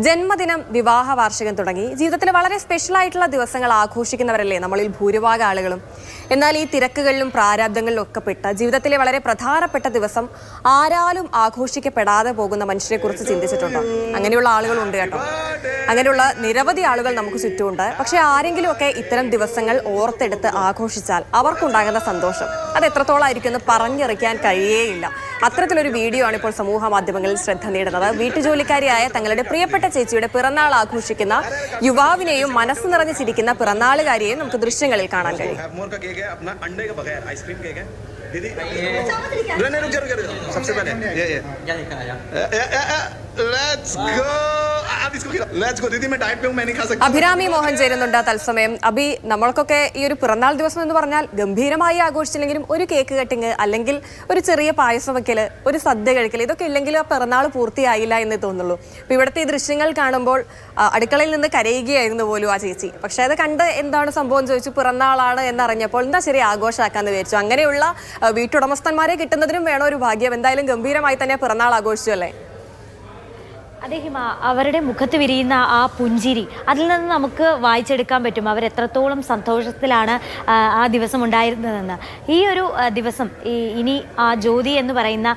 ജന്മദിനം, വിവാഹ വാർഷികം തുടങ്ങി ജീവിതത്തിൽ വളരെ സ്പെഷ്യൽ ആയിട്ടുള്ള ദിവസങ്ങൾ ആഘോഷിക്കുന്നവരല്ലേ നമ്മളിൽ ഭൂരിഭാഗം ആളുകളും. എന്നാൽ ഈ തിരക്കുകളിലും പ്രാരാബ്ദങ്ങളിലും ഒക്കെ പെട്ട ജീവിതത്തിലെ വളരെ പ്രധാനപ്പെട്ട ദിവസം ആരാലും ആഘോഷിക്കപ്പെടാതെ പോകുന്ന മനുഷ്യരെ കുറിച്ച് ചിന്തിച്ചിട്ടുണ്ടോ? അങ്ങനെയുള്ള ആളുകളുണ്ട് കേട്ടോ. അങ്ങനെയുള്ള നിരവധി ആളുകൾ നമുക്ക് ചുറ്റുമുണ്ട്. പക്ഷെ ആരെങ്കിലും ഒക്കെ ഇത്തരം ദിവസങ്ങൾ ഓർത്തെടുത്ത് ആഘോഷിച്ചാൽ അവർക്കുണ്ടാകുന്ന സന്തോഷം അത് എത്രത്തോളം ആയിരിക്കും എന്ന് പറഞ്ഞറിയിക്കാൻ കഴിയേയില്ല. അത്തരത്തിലൊരു വീഡിയോ ആണ് ഇപ്പോൾ സമൂഹ മാധ്യമങ്ങളിൽ ശ്രദ്ധ നേടുന്നത്. വീട്ടുജോലിക്കാരിയായ തങ്ങളുടെ പ്രിയപ്പെട്ട ചേച്ചിയുടെ പിറന്നാൾ ആഘോഷിക്കുന്ന യുവാവിനെയും മനസ്സ് നിറഞ്ഞു ചിരിക്കുന്ന പിറന്നാളുകാരിയെയും നമുക്ക് ദൃശ്യങ്ങളിൽ കാണാൻ കഴിയും. അഭിരാമി മോഹൻ ചേരുന്നുണ്ട് തത്സമയം. അഭി, നമ്മൾക്കൊക്കെ ഈ ഒരു പിറന്നാൾ ദിവസം എന്ന് പറഞ്ഞാൽ ഗംഭീരമായി ആഘോഷിച്ചില്ലെങ്കിലും ഒരു കേക്ക് കട്ടിങ്, അല്ലെങ്കിൽ ഒരു ചെറിയ പായസം വെക്കല്, ഒരു സദ്യ കഴിക്കൽ, ഇതൊക്കെ ഇല്ലെങ്കിലും ആ പിറന്നാൾ പൂർത്തിയായില്ല എന്ന് തോന്നുള്ളൂ. അപ്പൊ ഇവിടുത്തെ ഈ ദൃശ്യങ്ങൾ കാണുമ്പോൾ അടുക്കളയിൽ നിന്ന് കരയുകയായിരുന്നു പോലും ആ ചേച്ചി. പക്ഷെ അത് കണ്ട് എന്താണ് സംഭവം ചോദിച്ചു, പിറന്നാളാണ് എന്നറിഞ്ഞപ്പോൾ എന്താ ശരി ആഘോഷമാക്കാന്ന് വിചാരിച്ചു. അങ്ങനെയുള്ള വീട്ടുടമസ്ഥന്മാരെ കിട്ടുന്നതിനും വേണം ഒരു ഭാഗ്യം. എന്തായാലും ഗംഭീരമായി തന്നെ പിറന്നാൾ ആഘോഷിച്ചു അല്ലേ? അതെ ഹിമ, അവരുടെ മുഖത്ത് വിരിയുന്ന ആ പുഞ്ചിരി, അതിൽ നിന്ന് നമുക്ക് വായിച്ചെടുക്കാൻ പറ്റും അവരെത്രത്തോളം സന്തോഷത്തിലാണ് ആ ദിവസം ഉണ്ടായിരുന്നതെന്ന്. ഈ ഒരു ദിവസം ഇനി ആ ജ്യോതി എന്ന് പറയുന്ന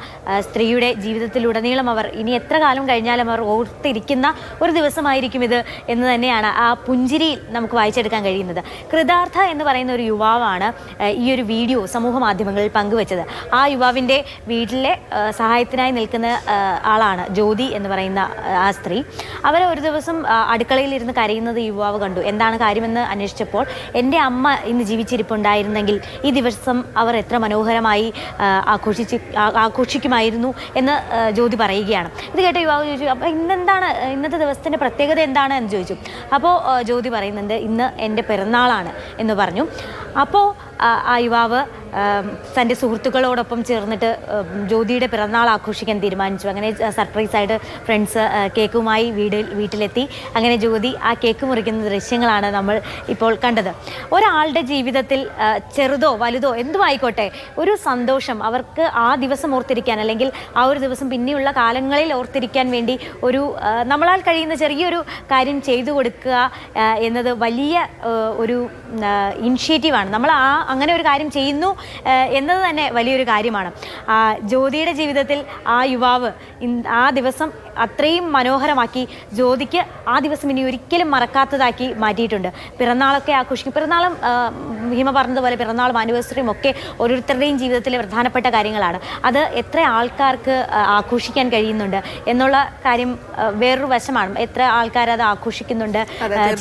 സ്ത്രീയുടെ ജീവിതത്തിലുടനീളം അവർ ഇനി എത്ര കാലം കഴിഞ്ഞാലും അവർ ഓർത്തിരിക്കുന്ന ഒരു ദിവസമായിരിക്കും ഇത് എന്ന് തന്നെയാണ് ആ പുഞ്ചിരിയിൽ നമുക്ക് വായിച്ചെടുക്കാൻ കഴിയുന്നത്. കൃതാർത്ഥ എന്ന് പറയുന്ന ഒരു യുവാവാണ് ഈ ഒരു വീഡിയോ സമൂഹ മാധ്യമങ്ങളിൽ പങ്കുവച്ചത്. ആ യുവാവിൻ്റെ വീട്ടിലെ സഹായത്തിനായി നിൽക്കുന്ന ആളാണ് ജ്യോതി എന്ന് പറയുന്ന ആ സ്ത്രീ. അവരെ ഒരു ദിവസം അടുക്കളയിലിരുന്ന് കരയുന്നത് യുവാവ് കണ്ടു. എന്താണ് കാര്യമെന്ന് അന്വേഷിച്ചപ്പോൾ, എൻ്റെ അമ്മ ഇന്ന് ജീവിച്ചിരിപ്പുണ്ടായിരുന്നെങ്കിൽ ഈ ദിവസം അവർ എത്ര മനോഹരമായി ആഘോഷിക്കുമായിരുന്നു എന്ന് ജ്യോതി പറയുകയാണ്. ഇത് കേട്ട യുവാവ് ചോദിച്ചു, അപ്പോൾ ഇന്നെന്താണ്, ഇന്നത്തെ ദിവസത്തിൻ്റെ പ്രത്യേകത എന്താണ് എന്ന് ചോദിച്ചു. അപ്പോൾ ജ്യോതി പറയുന്നുണ്ട്, ഇന്ന് എൻ്റെ പിറന്നാളാണ് എന്ന് പറഞ്ഞു. അപ്പോൾ ആ യുവാവ് തൻ്റെ സുഹൃത്തുക്കളോടൊപ്പം ചേർന്നിട്ട് ജ്യോതിയുടെ പിറന്നാൾ ആഘോഷിക്കാൻ തീരുമാനിച്ചു. അങ്ങനെ സർപ്രൈസായിട്ട് ഫ്രണ്ട്സ് കേക്കുമായി വീട്ടിലെത്തി. അങ്ങനെ ജ്യോതി ആ കേക്ക് മുറിക്കുന്ന ദൃശ്യങ്ങളാണ് നമ്മൾ ഇപ്പോൾ കണ്ടത്. ഒരാളുടെ ജീവിതത്തിൽ ചെറുതോ വലുതോ എന്തുമായിക്കോട്ടെ, ഒരു സന്തോഷം അവർക്ക് ആ ദിവസം ഓർത്തിരിക്കാൻ, അല്ലെങ്കിൽ ആ ഒരു ദിവസം പിന്നെയുള്ള കാലങ്ങളിൽ ഓർത്തിരിക്കാൻ വേണ്ടി ഒരു നമ്മളാൽ കഴിയുന്ന ചെറിയൊരു കാര്യം ചെയ്തു കൊടുക്കുക എന്നത് വലിയ ഒരു ഇനിഷ്യേറ്റീവാണ്. നമ്മൾ അങ്ങനെ ഒരു കാര്യം ചെയ്യുന്നു എന്നത് തന്നെ വലിയൊരു കാര്യമാണ്. ജ്യോതിയുടെ ജീവിതത്തിൽ ആ യുവാവ് ആ ദിവസം അത്രയും മനോഹരമാക്കി, ജ്യോതിക്ക് ആ ദിവസം ഇനി ഒരിക്കലും മറക്കാത്തതാക്കി മാറ്റിയിട്ടുണ്ട്. പിറന്നാളൊക്കെ ആഘോഷിക്കും. പിറന്നാളും ഹിമ പറഞ്ഞതുപോലെ പിറന്നാളും ആനിവേഴ്സറിയും ഒക്കെ ഓരോരുത്തരുടെയും ജീവിതത്തിലെ പ്രധാനപ്പെട്ട കാര്യങ്ങളാണ്. അത് എത്ര ആൾക്കാർക്ക് ആഘോഷിക്കാൻ കഴിയുന്നുണ്ട് എന്നുള്ള കാര്യം വേറൊരു വശമാണ്. എത്ര ആൾക്കാർ അത് ആഘോഷിക്കുന്നുണ്ട്.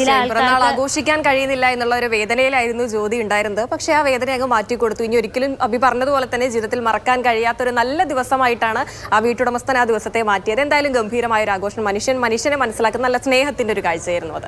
ചില ആൾക്കാർ ആഘോഷിക്കാൻ കഴിയുന്നില്ല എന്നുള്ള ഒരു വേദനയിലായിരുന്നു ജ്യോതി ഉണ്ടായിരുന്നത്. പക്ഷേ ആ വേദന അങ്ങ് മാറ്റിക്കൊടുത്തു. ഇനി ഒരിക്കലും അഭി പറഞ്ഞതുപോലെ തന്നെ ജീവിതത്തിൽ മറക്കാൻ കഴിയാത്തൊരു നല്ല ദിവസമായിട്ടാണ് ആ വീട്ടുടമസ്ഥൻ ആ ദിവസത്തെ മാറ്റിയത്. എന്തായാലും ഗംഭീരമായ ഒരു ആഘോഷം, മനുഷ്യനെ മനസ്സിലാക്കുന്ന നല്ല സ്നേഹത്തിന്റെ ഒരു കാഴ്ചയായിരുന്നു അത്.